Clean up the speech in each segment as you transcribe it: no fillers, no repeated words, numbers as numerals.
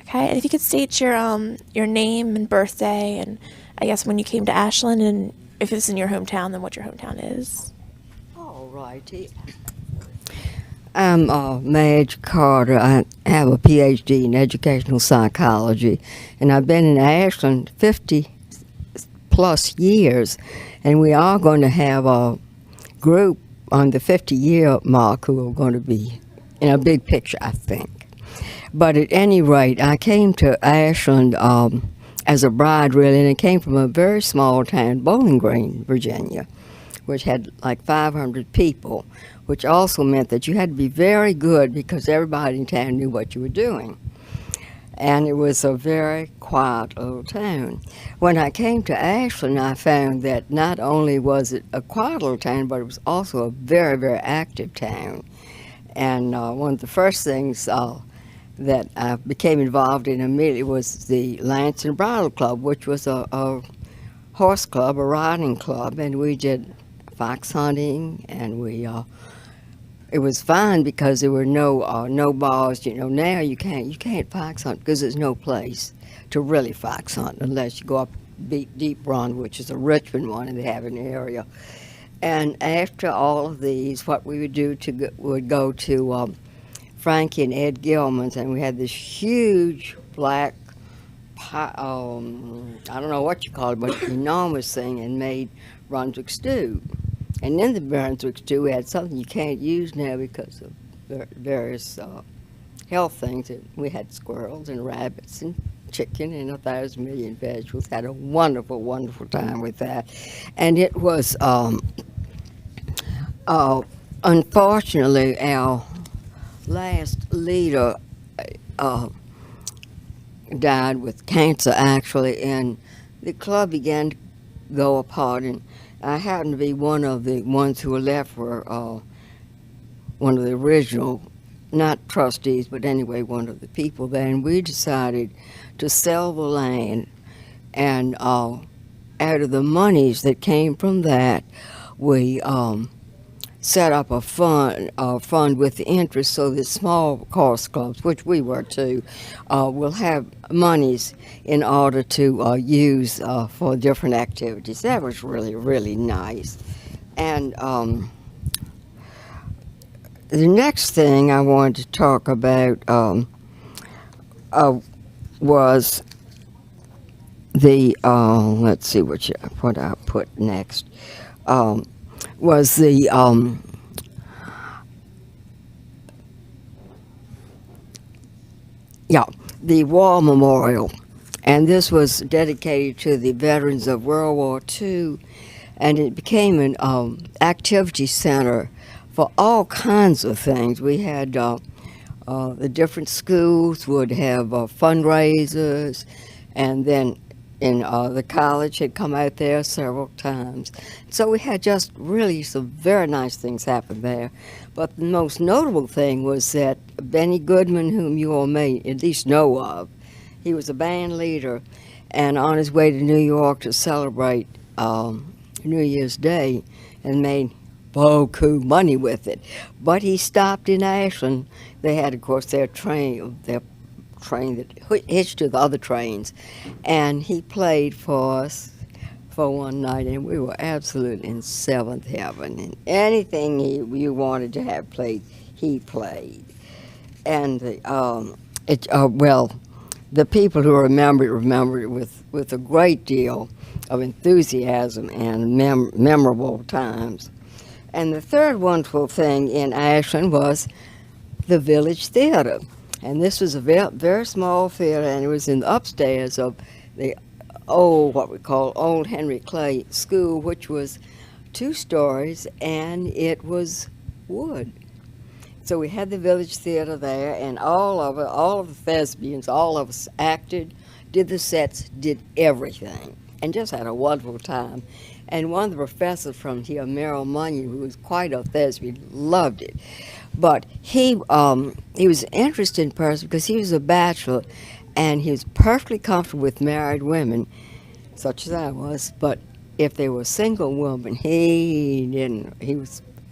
Okay, and if you could state your name and birthday, and I guess when you came to Ashland, and if it's in your hometown, then what your hometown is. All righty. I'm Madge Carter. I have a PhD in educational psychology, and I've been in Ashland 50 plus years, and we are going to have a group on the 50-year mark who are going to be in a big picture, I think. But at any rate, I came to Ashland as a bride, really, and it came from a very small town, Bowling Green, Virginia, which had like 500 people, which also meant that you had to be very good because everybody in town knew what you were doing. And it was a very quiet little town. When I came to Ashland, I found that not only was it a quiet little town, but it was also a very, very active town. And one of the first things that I became involved in immediately was the Lance and Bridle Club, which was a horse club, a riding club, and we did fox hunting, and it was fun because there were no bars. You know, now you can't fox hunt because there's no place to really fox hunt unless you go up Deep Run, which is a Richmond one, and they have an area. And after all of these, what we would do would go to Frankie and Ed Gilman's, and we had this huge black I don't know what you call it, but enormous thing, and made Brunswick stew. And in the Brunswick stew, we had something you can't use now because of various health things. We had squirrels and rabbits and chicken and 1,000,000,000 vegetables. Had a wonderful, wonderful time with that. And it was, unfortunately, our last leader died with cancer, actually, and the club began to go apart. And I happened to be one of the ones who were left for one of the original, not trustees, but anyway, one of the people there. And we decided to sell the land, and out of the monies that came from that, we set up a fund with the interest, so that small course clubs, which we were too, will have monies in order to use for different activities. That was really, really nice. And the next thing I wanted to talk about was the let's see what I put next. Was the the War Memorial, and this was dedicated to the veterans of World War II, and it became an activity center for all kinds of things. We had the different schools would have fundraisers, and then the college had come out there several times. So we had just really some very nice things happen there. But the most notable thing was that Benny Goodman, whom you all may at least know of, he was a band leader, and on his way to New York to celebrate New Year's Day, and made beaucoup money with it. But he stopped in Ashland. They had, of course, their train that hitched to the other trains, and he played for us for one night, and we were absolutely in seventh heaven. And anything you wanted to have played, he played. And the people who remembered it with a great deal of enthusiasm and memorable times. And the third wonderful thing in Ashland was the Village Theater. And this was a very small theater, and it was in the upstairs of the what we call Old Henry Clay School, which was 2 stories, and it was wood. So we had the Village Theater there, and all of the thespians, all of us acted, did the sets, did everything, and just had a wonderful time. And one of the professors from here, Merrill Munyon, who was quite a thespian, loved it. But he was an interesting person because he was a bachelor, and he was perfectly comfortable with married women, such as I was. But if they were single women, he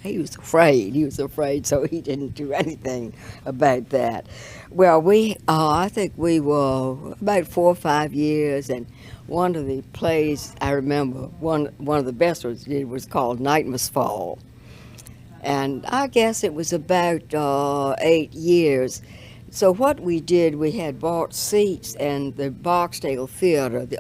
he was afraid. He was afraid, so he didn't do anything about that. Well, I think we were about 4 or 5 years, and one of the plays I remember, one of the best ones we did was called Night Must Fall. And I guess it was about 8 years. So what we did, we had bought seats, and the Barksdale Theater, the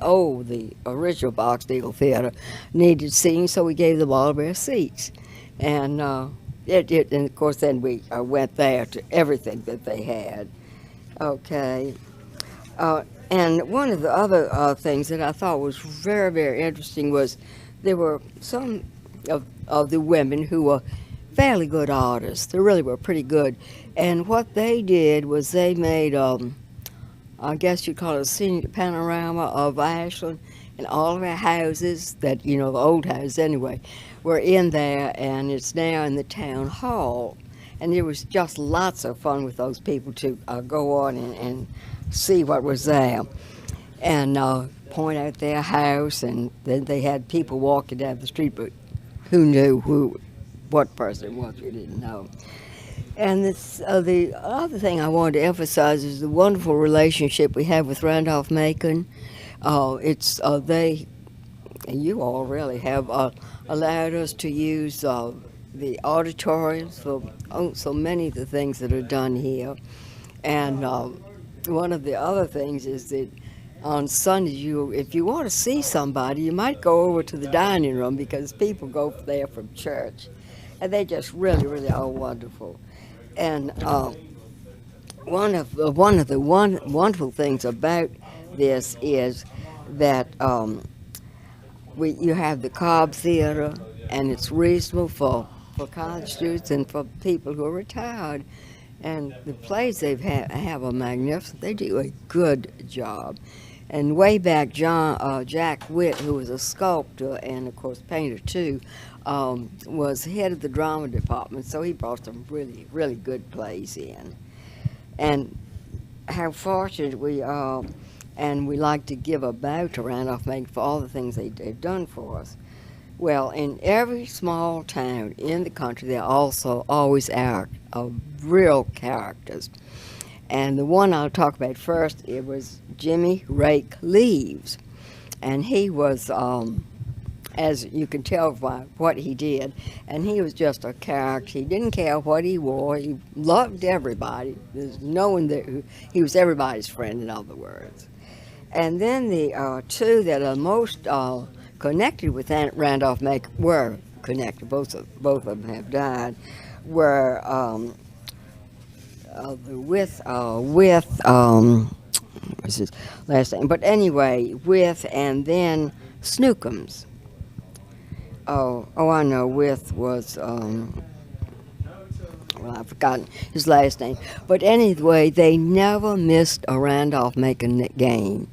original Barksdale Theater, needed seating, so we gave them all their seats. And and of course then we went there to everything that they had. Okay. And one of the other things that I thought was very, very interesting was there were some of the women who were fairly good artists. They really were pretty good. And what they did was they made, I guess you'd call it a scenic panorama of Ashland, and all of our houses that, the old houses anyway, were in there, and it's now in the town hall. And it was just lots of fun with those people to go on and see what was there and point out their house. And then they had people walking down the street, but who knew what person it was? We didn't know. And the other thing I wanted to emphasize is the wonderful relationship we have with Randolph-Macon. They, and you all really have allowed us to use the auditoriums for so many of the things that are done here. And one of the other things is that on Sundays, if you want to see somebody, you might go over to the dining room because people go there from church. And they just really, really are wonderful. And one of the wonderful things about this is that you have the Cobb Theater, and it's reasonable for college students and for people who are retired. And the plays they have are magnificent. They do a good job. And way back, Jack Witt, who was a sculptor and, of course, painter too, was head of the drama department, so he brought some really, really good plays in. And how fortunate we are, and we like to give a bow to Randolph-Macon for all the things they've done for us. Well, in every small town in the country, there also always are real characters. And the one I'll talk about first, it was Jimmy Rake Leaves. And he was, as you can tell by what he did, and he was just a character. He didn't care what he wore. He loved everybody. There's no one there he was everybody's friend, in other words. And then the two that are most connected with Randolph-Macon were connected. Both of them have died. Were what's his last name? But anyway, and then Snookums. Oh, I know. Was I've forgotten his last name. But anyway, they never missed a Randolph-Macon game,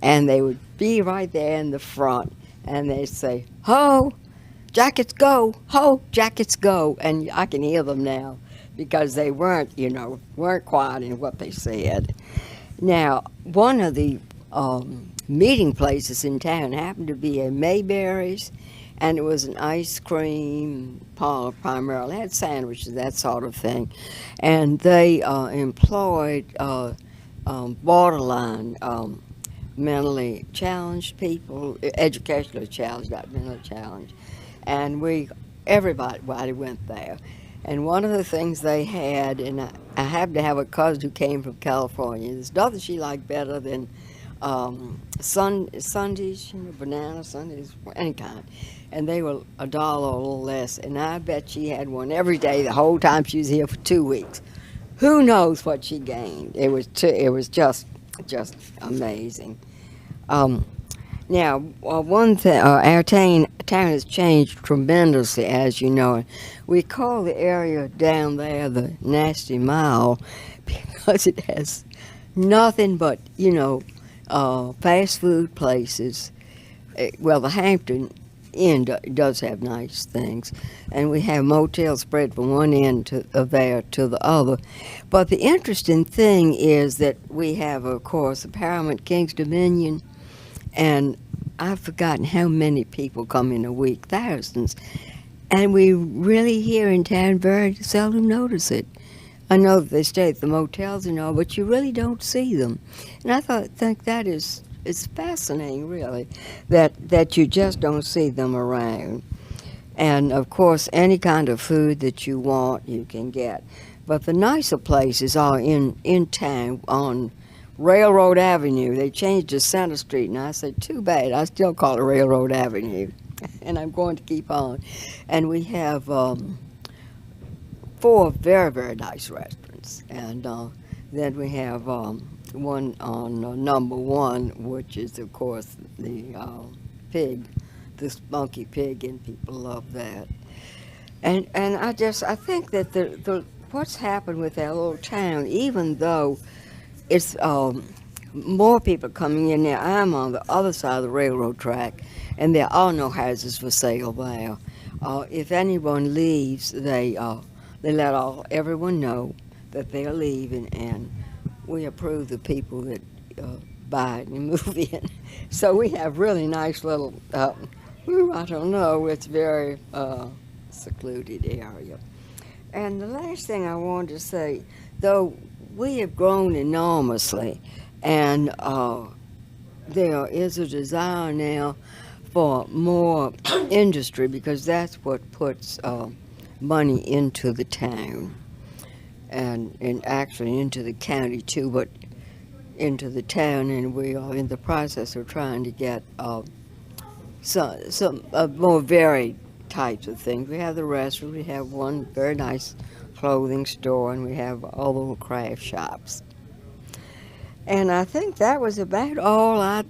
and they would be right there in the front, and they'd say, "Ho, Jackets go! Ho, Jackets go!" And I can hear them now because they weren't quiet in what they said. Now, one of the meeting places in town happened to be a Mayberry's, and it was an ice cream parlor primarily. It had sandwiches, that sort of thing. And they employed borderline mentally challenged people, educationally challenged, not mentally challenged. And everybody went there. And one of the things they had, and I happened to have a cousin who came from California. There's nothing she liked better than sundaes, banana sundaes, any kind. And they were $1 or a little less. And I bet she had one every day the whole time she was here for 2 weeks. Who knows what she gained? It was just amazing. Now, one thing, our town has changed tremendously, as you know. We call the area down there the Nasty Mile because it has nothing but, fast food places. Well, the Hampton Inn does have nice things, and we have motels spread from one end of there to the other. But the interesting thing is that we have, of course, the Paramount King's Dominion, and I've forgotten how many people come in a week, thousands. And we really here in town very seldom notice it. I know that they stay at the motels and all, but you really don't see them. And I think that is fascinating, really, that you just don't see them around. And of course, any kind of food that you want, you can get. But the nicer places are in town on Railroad Avenue. They changed to Center Street, and I said, too bad. I still call it Railroad Avenue, and I'm going to keep on. And we have 4 very, very nice restaurants. And then we have one on number 1, which is, of course, the pig, the spunky pig, and people love that. And I think that the what's happened with that little town, even though it's more people coming in there. I'm on the other side of the railroad track, and there are no houses for sale there. If anyone leaves, they let everyone know that they're leaving, and we approve the people that buy it and move in. So we have really nice little, I don't know, it's very secluded area. And the last thing I wanted to say, though we have grown enormously, and there is a desire now for more industry, because that's what puts money into the town, and actually into the county too, but into the town, and we are in the process of trying to get some more varied types of things. We have the restaurant, we have one very nice clothing store, and we have all the little craft shops. And I think that was about all I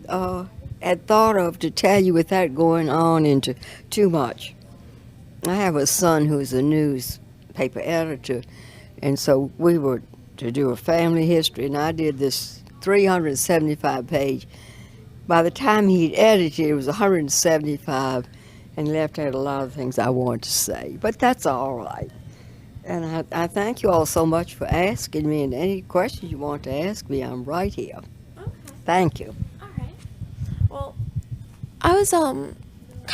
had thought of to tell you without going on into too much. I have a son who's a newspaper editor, and so we were to do a family history, and I did this 375-page. By the time he'd edited, it was 175, and left out a lot of things I wanted to say. But that's all right. And I thank you all so much for asking me, and any questions you want to ask me, I'm right here. Okay. Thank you. All right. Well, I was kind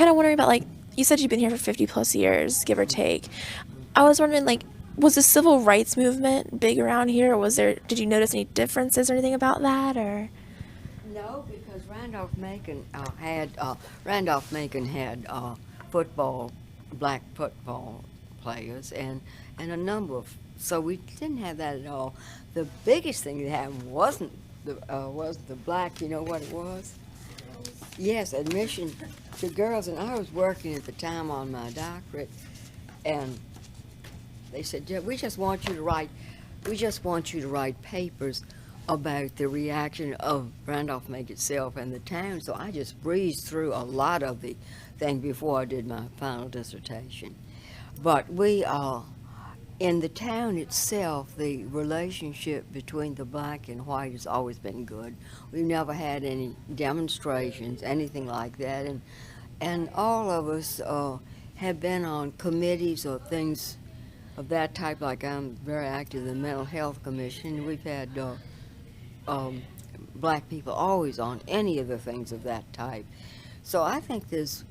of wondering about, like, you said you've been here for 50 plus years, give or take. I was wondering, like, was the civil rights movement big around here, or did you notice any differences or anything about that, or? No, because Randolph-Macon had football, black football players, and a number of, so we didn't have that at all. The biggest thing that happened wasn't the black, you know what it was? Yes, admission to girls, and I was working at the time on my doctorate, and they said, yeah, we just want you to write papers about the reaction of Randolph-Macon itself and the town. So I just breezed through a lot of the thing before I did my final dissertation. But we in the town itself, the relationship between the black and white has always been good. We've never had any demonstrations, anything like that, and all of us have been on committees or things of that type. Like I'm very active in the Mental Health Commission. We've had black people always on any of the things of that type. So I think there's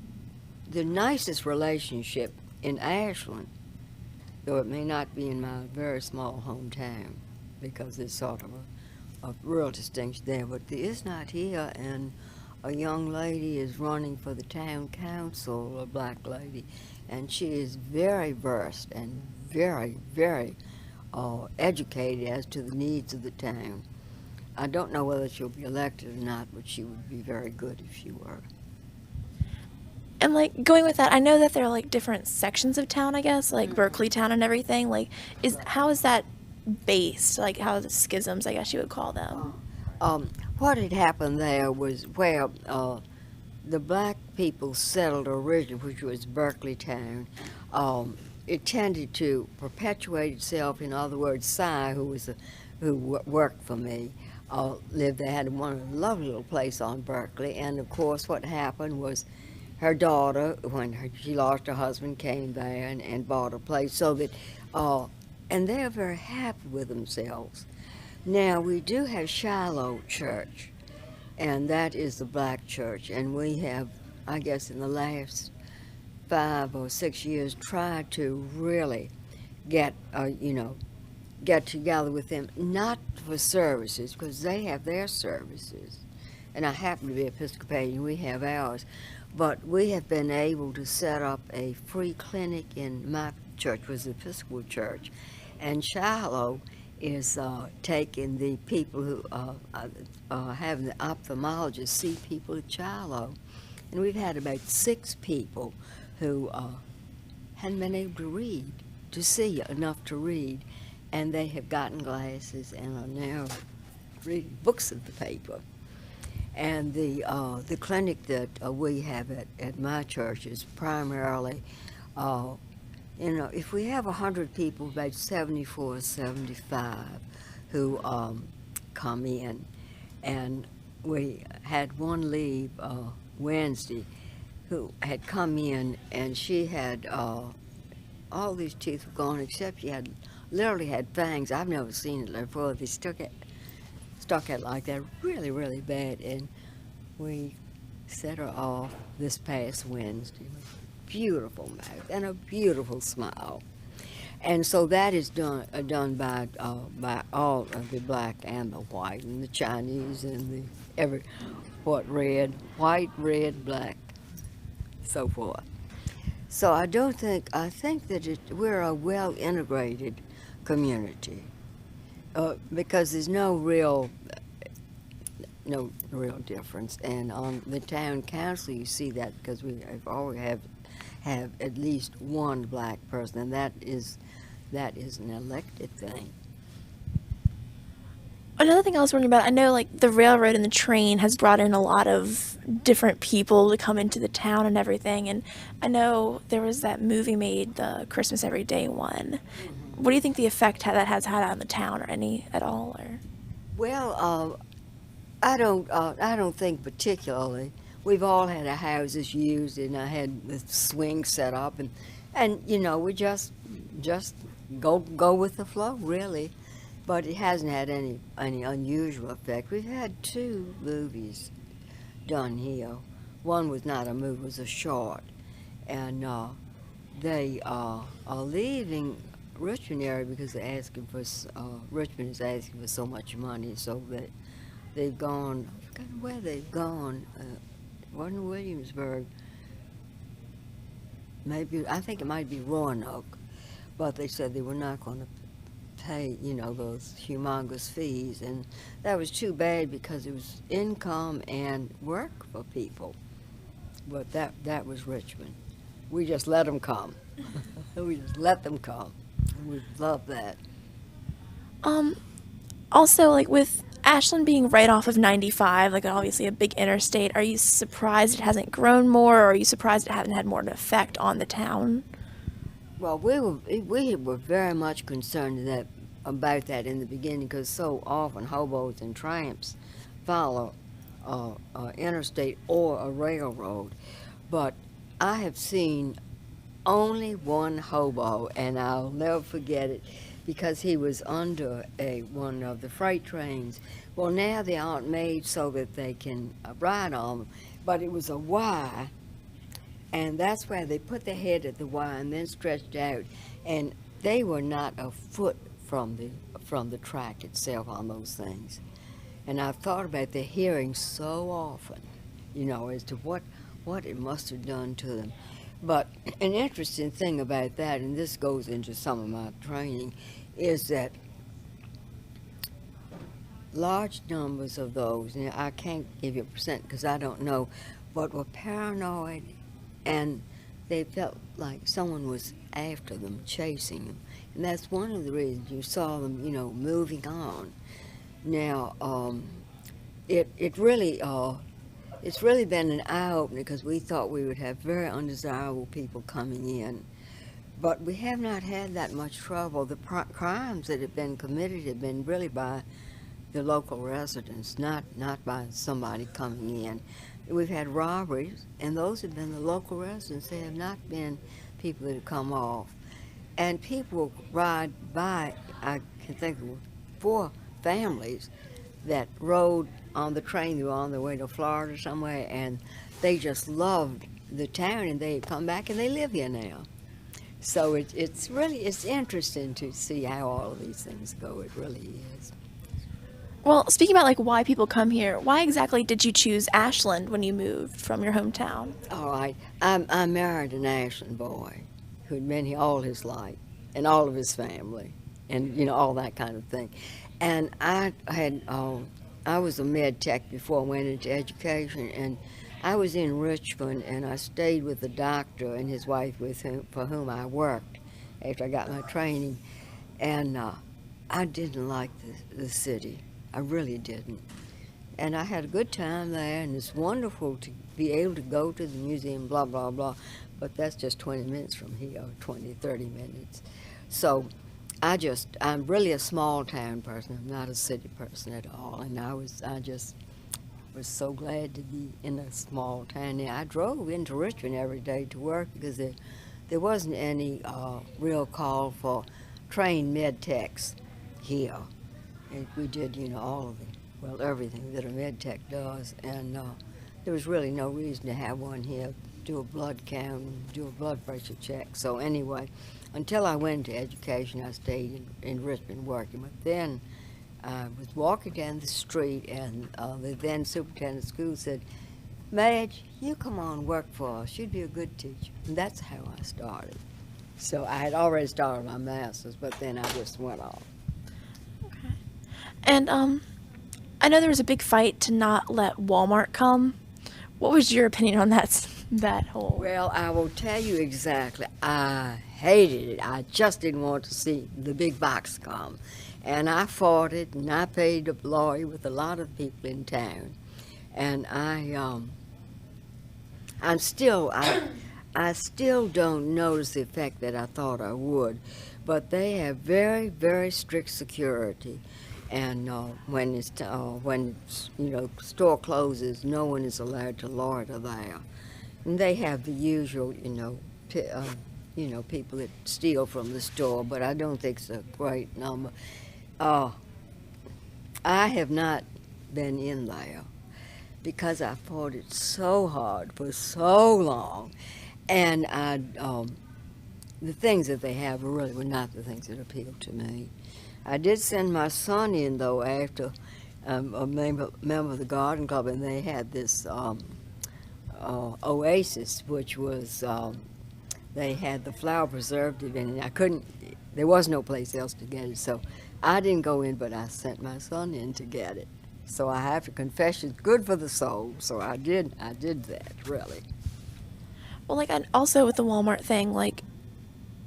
the nicest relationship in Ashland, though it may not be in my very small hometown, because there's sort of a real distinction there, but there is not here. And a young lady is running for the town council, a black lady, and she is very versed and very, very educated as to the needs of the town. I don't know whether she'll be elected or not, but she would be very good if she were. And, like, going with that, I know that there are, like, different sections of town, I guess, like Berkeley Town and everything. Like, how is that based? Like, how are the schisms, I guess you would call them? What had happened there was where the black people settled originally, which was Berkeley Town. It tended to perpetuate itself. In other words, Cy, who worked for me, lived there, had one lovely little place on Berkeley. And of course, what happened was her daughter, when she lost her husband, came there and bought a place. So that, and they're very happy with themselves. Now we do have Shiloh Church, and that is the black church. And we have, I guess, in the last 5 or 6 years tried to really get, get together with them, not for services, because they have their services. And I happen to be Episcopalian, we have ours. But we have been able to set up a free clinic in my church, was the Episcopal Church. And Shiloh is taking the people who having the ophthalmologist see people at Shiloh. And we've had about 6 people who hadn't been able to read, to see enough to read. And they have gotten glasses and are now reading books of the paper. And the clinic that we have at my church is primarily, if we have 100 people, about 74 or 75 who come in. And we had one leave Wednesday who had come in, and she had all these teeth were gone, except she had literally had fangs. I've never seen it before. They stuck it like that, really, really bad. And we set her off this past Wednesday with a beautiful mouth and a beautiful smile. And so that is done by all of the black and the white and the Chinese and white, red, black, so forth. So I think that we're a well integrated community. Because there's no real difference, and on the town council you see that, because we always have at least one black person, and that is an elected thing. Another thing I was wondering about, I know like the railroad and the train has brought in a lot of different people to come into the town and everything, and I know there was that movie made, the Christmas Every Day one. What do you think the effect that has had on the town, or any at all? Or Well, I don't think particularly. We've all had our houses used, and I had the swing set up, and we just go with the flow, really. But it hasn't had any unusual effect. We've had 2 movies done here. One was not a movie; it was a short, and they are leaving Richmond area because they're asking for Richmond is asking for so much money, so that they've gone. I forgot where they've gone. Wasn't Williamsburg? Maybe I think it might be Roanoke, but they said they were not going to pay, those humongous fees, and that was too bad because it was income and work for people. But that was Richmond. We just let them come. We just let them come. We love that. Also, like with Ashland being right off of 95, like obviously a big interstate, are you surprised it hasn't grown more, or are you surprised it hasn't had more of an effect on the town? Well, we were very much concerned about that in the beginning, because so often hobos and tramps follow interstate or a railroad. But I have seen only one hobo, and I'll never forget it, because he was under one of the freight trains. Well, now they aren't made so that they can ride on them, but it was a Y, and that's where they put their head at the Y and then stretched out, and they were not a foot from the track itself on those things. And I've thought about their hearing so often, as to what it must have done to them. But an interesting thing about that, and this goes into some of my training, is that large numbers of those, and I can't give you a percent because I don't know, but were paranoid, and they felt like someone was after them, chasing them. And that's one of the reasons you saw them, moving on. Now, it's really been an eye-opener, because we thought we would have very undesirable people coming in. But we have not had that much trouble. The crimes that have been committed have been really by the local residents, not by somebody coming in. We've had robberies, and those have been the local residents. They have not been people that have come off. And people ride by, I can think of 4 families that rode on the train. They were on their way to Florida somewhere, and they just loved the town, and they come back and they live here now. So it's interesting to see how all of these things go. It really is. Well, speaking about like why people come here, why exactly did you choose Ashland when you moved from your hometown? All right, I married an Ashland boy who'd been here all his life, and all of his family, and all that kind of thing. And I was a med tech before I went into education, and I was in Richmond, and I stayed with the doctor and his wife for whom I worked after I got my training. And I didn't like the city. I really didn't. And I had a good time there, and it's wonderful to be able to go to the museum, blah, blah, blah. But that's just 20 minutes from here, 20, 30 minutes. So I'm really a small town person. I'm not a city person at all. And I just was so glad to be in a small town. I drove into Richmond every day to work because there wasn't any real call for trained med techs here. And we did, all of everything that a med tech does. And there was really no reason to have one here, do a blood count, do a blood pressure check. So anyway, until I went into education, I stayed in Richmond working. But then I was walking down the street, and the then superintendent of school said, "Madge, you come on work for us. You'd be a good teacher." And that's how I started. So I had already started my master's, but then I just went off. Okay. And I know there was a big fight to not let Walmart come. What was your opinion on that whole? Well, I will tell you exactly. I hated it. I just didn't want to see the big box come. And I fought it, and I paid a lawyer with a lot of people in town. And I still don't notice the effect that I thought I would. But they have very, very strict security. And when store closes, no one is allowed to loiter there. And they have the usual, people that steal from the store, but I don't think it's a great number. I have not been in there because I fought it so hard for so long, and the things that they have really were not the things that appealed to me. I did send my son in, though, after a member of the garden club, and they had this oasis, which was they had the flower preservative in it. There was no place else to get it, so I didn't go in, but I sent my son in to get it. So I have to confess, it's good for the soul. So I did that, really. Well, like, and also with the Walmart thing, like,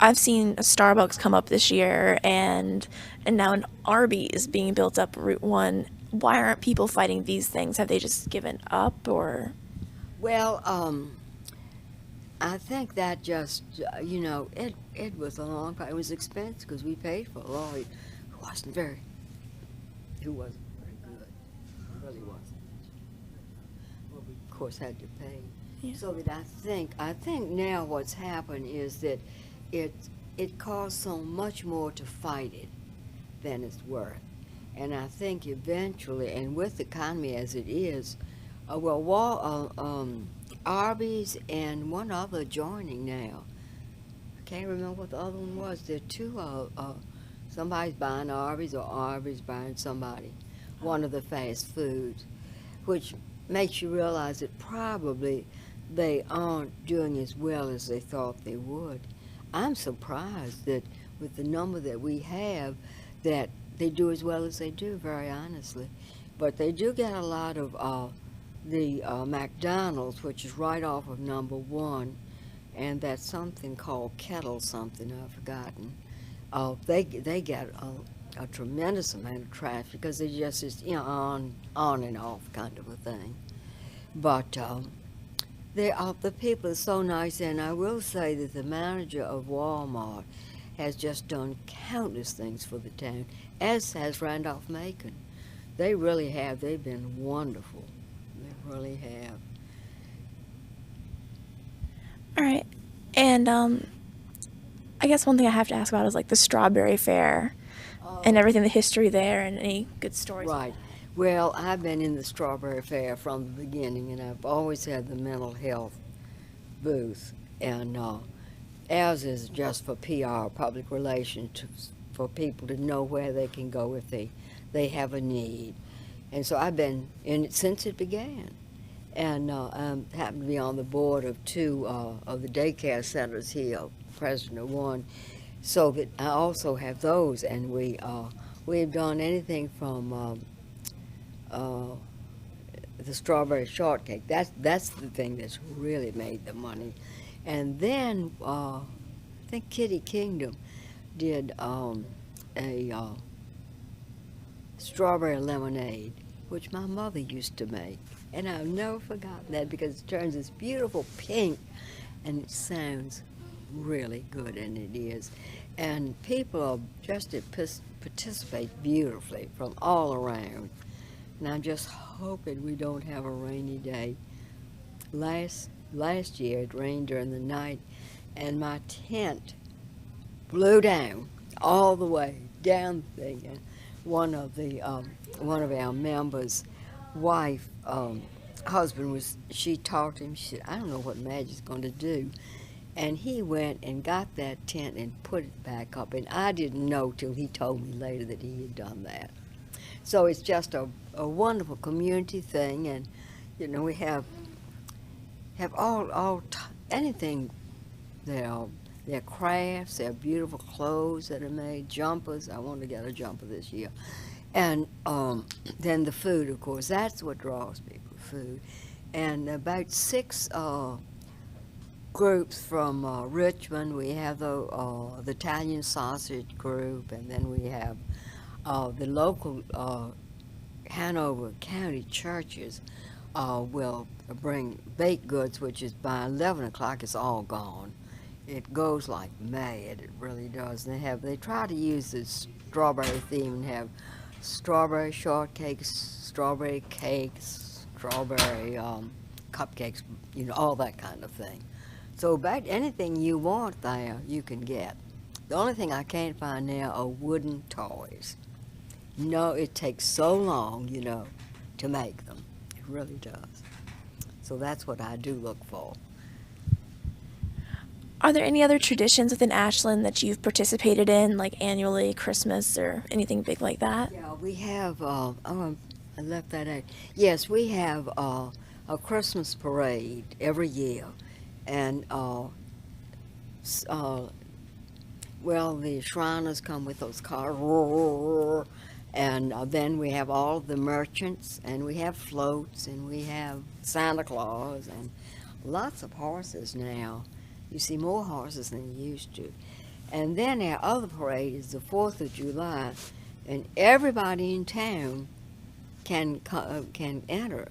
I've seen a Starbucks come up this year, and now an Arby's being built up Route 1. Why aren't people fighting these things? Have they just given up, or? Well, I think that just, it was a long time. It was expensive because we paid for a lawyer who wasn't very good. He really wasn't. Well, we, of course, had to pay. Yeah. So that I think now what's happened is that it costs so much more to fight it than it's worth. And I think eventually, and with the economy as it is, Arby's and one other joining now. I can't remember what the other one was. There are two, somebody's buying Arby's or Arby's buying somebody, one of the fast foods, which makes you realize that probably they aren't doing as well as they thought they would. I'm surprised that with the number that we have, that they do as well as they do, very honestly. But they do get a lot of the McDonald's, which is right off of number 1, and that's something called Kettle something, I've forgotten. They get a tremendous amount of traffic because they just is on and off kind of a thing. But the people are so nice, and I will say that the manager of Walmart has just done countless things for the town, as has Randolph-Macon. They really have. They've been wonderful. They really have. All right. And I guess one thing I have to ask about is like the Strawberry Fair and everything, the history there, and any good stories. Right. Well, I've been in the Strawberry Fair from the beginning, and I've always had the mental health booth, and ours is just for PR, public relations, for people to know where they can go if they have a need. And so I've been in it since it began. And I happen to be on the board of two of the daycare centers here, president of one, so that I also have those. And we've done anything from the strawberry shortcake. That's the thing that's really made the money. And then I think Kitty Kingdom did a strawberry lemonade, which my mother used to make. And I've never forgotten that because it turns this beautiful pink and it sounds really good, and it is. And people are just participate beautifully from all around. And I'm just hoping we don't have a rainy day. Last year it rained during the night, and my tent blew down all the way down the thing. And one of our members' wife, husband she talked to him. She said, "I don't know what Madge is going to do." And he went and got that tent and put it back up. And I didn't know till he told me later that he had done that. So it's just a wonderful community thing. And, you know, we have anything. Their crafts, their beautiful clothes that are made, jumpers. I want to get a jumper this year. And then the food, of course, that's what draws people, food. And about 6 groups from Richmond. We have the Italian sausage group, and then we have the local Hanover County churches will bring baked goods, which is by 11 o'clock it's all gone. It goes like mad, it really does. And they try to use the strawberry theme and have strawberry shortcakes, strawberry cakes, strawberry cupcakes, you know, all that kind of thing. So about anything you want there, you can get. The only thing I can't find now are wooden toys. No, it takes so long, you know, to make them. It really does. So that's what I do look for. Are there any other traditions within Ashland that you've participated in, like annually, Christmas, or anything big like that? Yeah, we have, I left that out. Yes, we have a Christmas parade every year. And, well, the Shriners come with those cars, and then we have all the merchants, and we have floats, and we have Santa Claus, and lots of horses now. You see more horses than you used to. And then our other parade is the 4th of July, and everybody in town can enter.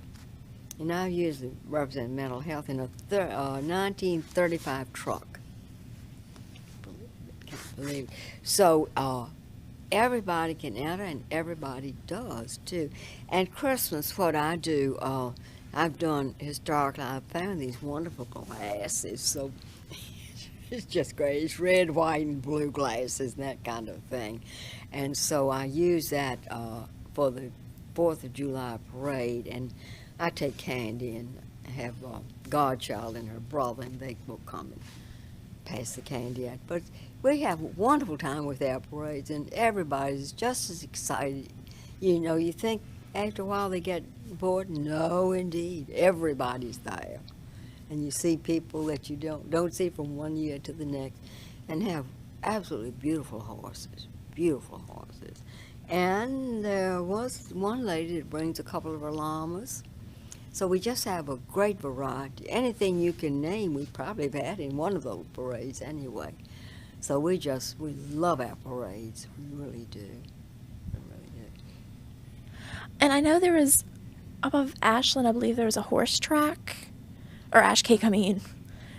And I usually represent mental health in a 1935 truck. Can't believe it. So everybody can enter, and everybody does too. And Christmas, what I do, I've done historically. I've found these wonderful glasses. So it's just great. It's red, white, and blue glasses and that kind of thing. And so I use that for the 4th of July parade. And I take candy and have a godchild and her brother, and they will come and pass the candy out. But we have a wonderful time with our parades, and everybody's just as excited. You know, you think after a while they get bored. No, indeed. Everybody's there. And you see people that you don't see from one year to the next, and have absolutely beautiful horses. Beautiful horses. And there was one lady that brings a couple of her llamas. So we just have a great variety. Anything you can name, we probably have had in one of those parades anyway. So we love our parades. We really do. We really do. And I know there was, above Ashland, I believe there was a horse track, or Ash Cake, I mean,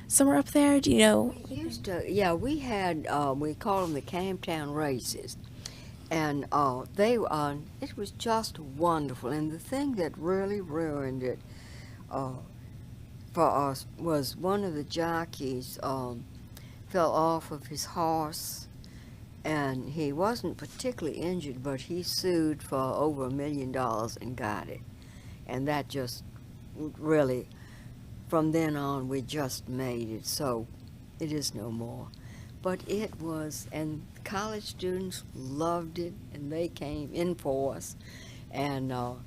somewhere up there. Do you know? We used to, yeah, we had, we call them the Camptown races. And it was just wonderful. And the thing that really ruined it for us was one of the jockeys fell off of his horse, and he wasn't particularly injured, but he sued for over $1 million and got it. And that just really from then on, we just made it so it is no more. But it was, and college students loved it, and they came in for us. And now,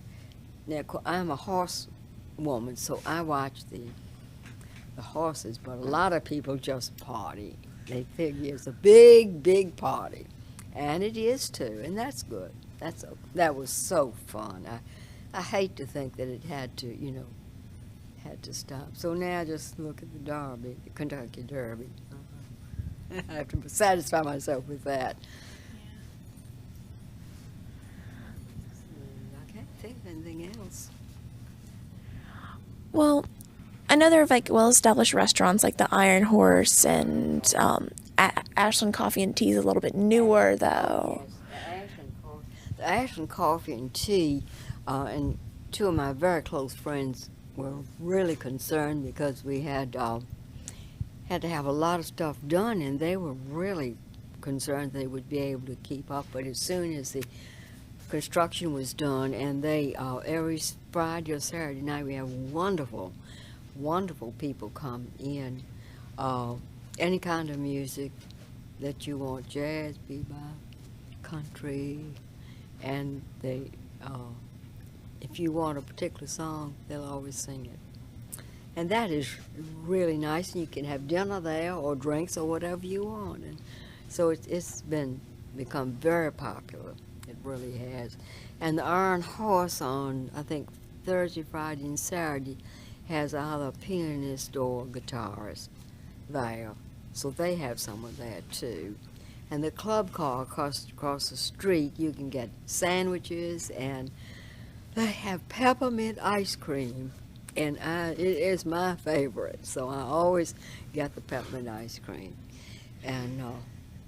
I'm a horse woman, so I watch the horses, but a lot of people just party. They figure it's a big, big party. And it is too, and that's good. That was so fun. I hate to think that it had to, had to stop. So now I just look at the Derby, the Kentucky Derby. I have to satisfy myself with that. I can't think of anything else. Well, I know there are like well-established restaurants like the Iron Horse and Ashland Coffee and Tea is a little bit newer, though. Yes, the Ashland Coffee and Tea, and two of my very close friends were really concerned because we had to have a lot of stuff done, and they were really concerned they would be able to keep up. But as soon as the construction was done, and they every Friday or Saturday night we have wonderful people come in. Any kind of music that you want, jazz, bebop, country, and they, if you want a particular song, they'll always sing it. And that is really nice, and you can have dinner there or drinks or whatever you want. And so it's become very popular. It really has. And the Iron Horse on, I think, Thursday, Friday, and Saturday has either a pianist or a guitarist there. So they have someone there too. And the club car across the street, you can get sandwiches, and they have peppermint ice cream. And it is my favorite, so I always get the peppermint ice cream. And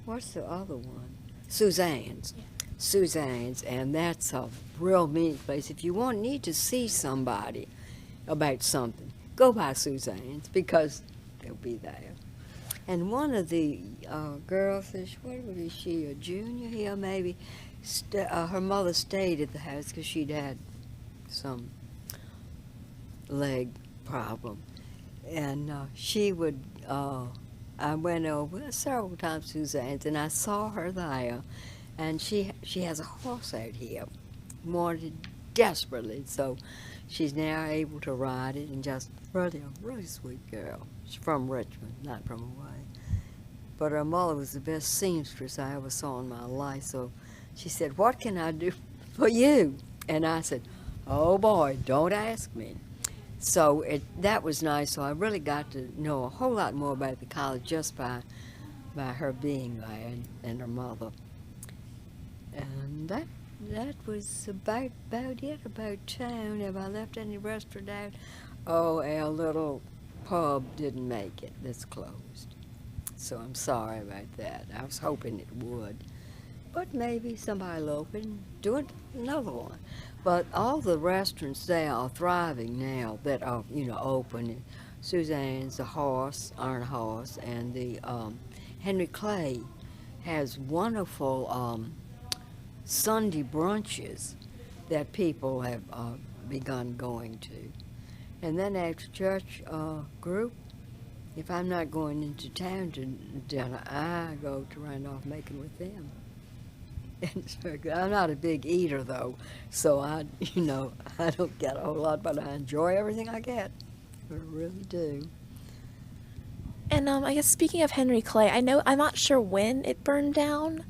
what's the other one? Suzanne's. Yeah. Suzanne's, and that's a real mean place. If you need to see somebody about something, go by Suzanne's because they'll be there. And one of the girls, what was she, a junior here maybe? Her mother stayed at the house because she'd had some leg problem, and she would. I went over several times to Suzanne's, and I saw her there, and she has a horse out here, wanted desperately, so she's now able to ride it, and just really a really sweet girl. She's from Richmond, not from away. But her mother was the best seamstress I ever saw in my life, so she said, "What can I do for you?" And I said, "Oh boy, don't ask me." So that was nice, so I really got to know a whole lot more about the college just by her being there and her mother. And that was about it, about town. Have I left any restaurant out? Oh, our little pub didn't make it. That's closed. So I'm sorry about that. I was hoping it would. But maybe somebody will open, do another one. But all the restaurants there are thriving now that are, open. Suzanne's, the Horse, Iron Horse, and the Henry Clay has wonderful Sunday brunches that people have begun going to. And then after church group, if I'm not going into town to dinner, I go to Randolph-Macon with them. And it's very good. I'm not a big eater though, so I don't get a whole lot, but I enjoy everything I get. I really do. And I guess speaking of Henry Clay, I'm not sure when it burned down,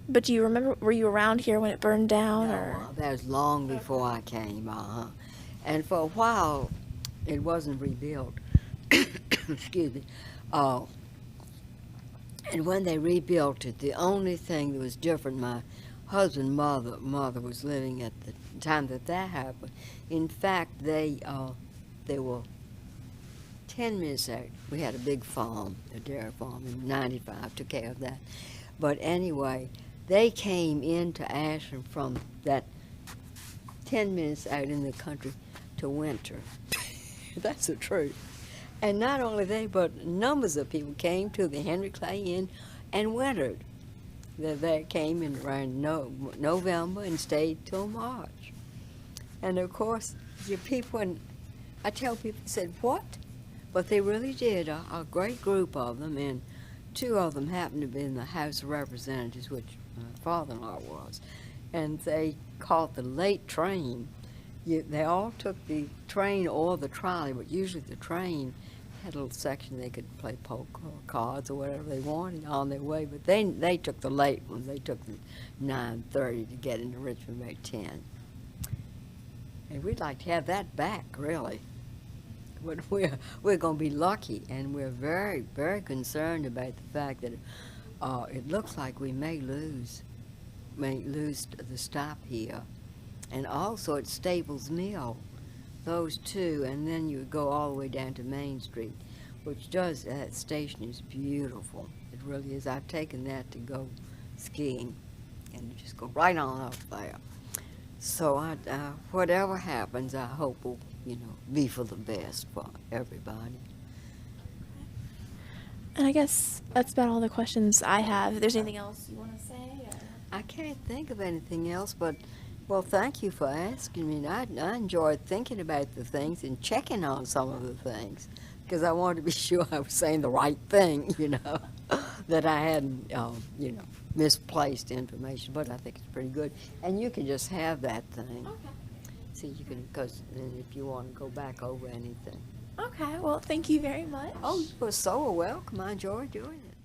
but do you remember? Were you around here when it burned down? No, that was long before I came. And for a while, it wasn't rebuilt. Excuse me. And when they rebuilt it, the only thing that was different, my husband's mother was living at the time that happened. In fact, they were 10 minutes out. We had a big farm, a dairy farm in '95, took care of that. But anyway, they came into Ashland from that 10 minutes out in the country to winter. That's the truth. And not only they, but numbers of people came to the Henry Clay Inn and wintered. They came in around November and stayed till March. And of course, the people, and I tell people, said, "What? But they really did, a great group of them, and two of them happened to be in the House of Representatives, which my father-in-law was, and they caught the late train. They all took the train or the trolley, but usually the train had a little section they could play poker or cards or whatever they wanted on their way, but they took the late one. They took the 9:30 to get into Richmond by 10. And we'd like to have that back, really. But we're going to be lucky, and we're very, very concerned about the fact that it looks like we may lose the stop here. And also at Staples Mill, those two, and then you go all the way down to Main Street, that station is beautiful. It really is. I've taken that to go skiing, and you just go right on up there. So whatever happens, I hope will, be for the best for everybody. And I guess that's about all the questions I have. If there's anything else you want to say? Or? I can't think of anything else, but, well, thank you for asking me. I enjoyed thinking about the things and checking on some of the things, because I wanted to be sure I was saying the right thing, that I hadn't, misplaced information. But I think it's pretty good. And you can just have that thing. Okay. See, you can, because if you want to go back over anything. Okay, well, thank you very much. Oh, you were so welcome. I enjoyed doing it.